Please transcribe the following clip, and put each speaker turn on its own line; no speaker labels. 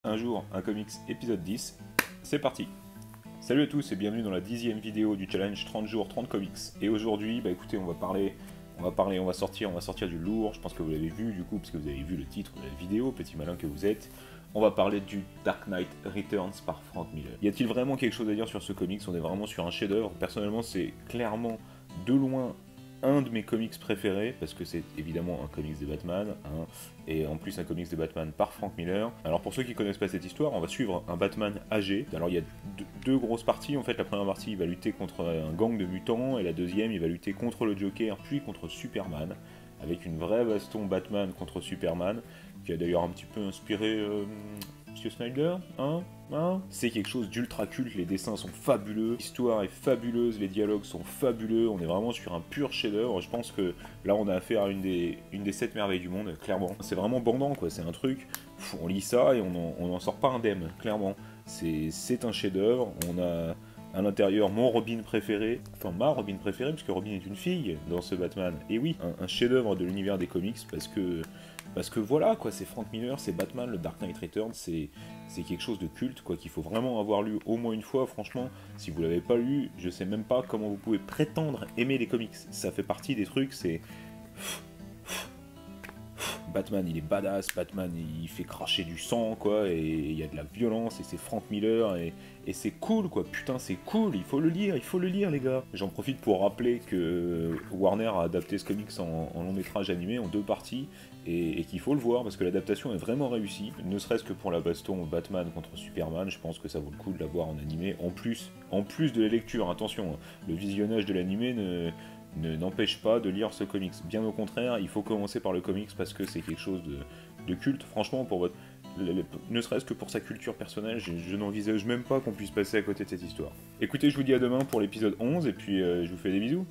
Un jour, un comics, épisode 10, c'est parti. Salut à tous et bienvenue dans la 10e vidéo du challenge 30 jours, 30 comics. Et aujourd'hui, bah écoutez, on va sortir du lourd, je pense que vous l'avez vu du coup, parce que vous avez vu le titre de la vidéo, petit malin que vous êtes. On va parler du Dark Knight Returns par Frank Miller. Y a-t-il vraiment quelque chose à dire sur ce comics? On est vraiment sur un chef-d'œuvre. Personnellement, c'est clairement de loin un de mes comics préférés, parce que c'est évidemment un comics des Batman, hein, et en plus un comics des Batman par Frank Miller. Alors pour ceux qui connaissent pas cette histoire, on va suivre un Batman âgé. Alors il y a deux grosses parties, en fait la première partie il va lutter contre un gang de mutants, et la deuxième il va lutter contre le Joker, puis contre Superman, avec une vraie baston Batman contre Superman, qui a d'ailleurs un petit peu inspiré Monsieur Snyder, hein. C'est quelque chose d'ultra culte, les dessins sont fabuleux, l'histoire est fabuleuse, les dialogues sont fabuleux, on est vraiment sur un pur chef-d'œuvre. Je pense que là on a affaire à une des 7 merveilles du monde, clairement. C'est vraiment bandant quoi, c'est un truc, on lit ça et on n'en sort pas indemne, clairement. C'est un chef-d'œuvre, on a à l'intérieur mon Robin préféré, enfin ma Robin préférée, puisque Robin est une fille dans ce Batman. Et oui, un chef-d'œuvre de l'univers des comics, parce que voilà, quoi, c'est Frank Miller, c'est Batman, le Dark Knight Returns, c'est quelque chose de culte, quoi, qu'il faut vraiment avoir lu au moins une fois. Franchement, si vous l'avez pas lu, je sais même pas comment vous pouvez prétendre aimer les comics. Ça fait partie des trucs, c'est... Batman, il est badass, Batman, il fait cracher du sang, quoi, et il y a de la violence, et c'est Frank Miller, et c'est cool, quoi, putain, c'est cool, il faut le lire, les gars. J'en profite pour rappeler que Warner a adapté ce comics en long métrage animé, en 2 parties, et qu'il faut le voir, parce que l'adaptation est vraiment réussie, ne serait-ce que pour la baston Batman contre Superman, je pense que ça vaut le coup de la voir en animé, en plus de la lecture, attention, le visionnage de l'animé n'empêche pas de lire ce comics. Bien au contraire, il faut commencer par le comics parce que c'est quelque chose de culte. Franchement, ne serait-ce que pour sa culture personnelle, je n'envisage même pas qu'on puisse passer à côté de cette histoire. Écoutez, je vous dis à demain pour l'épisode 11 et puis je vous fais des bisous.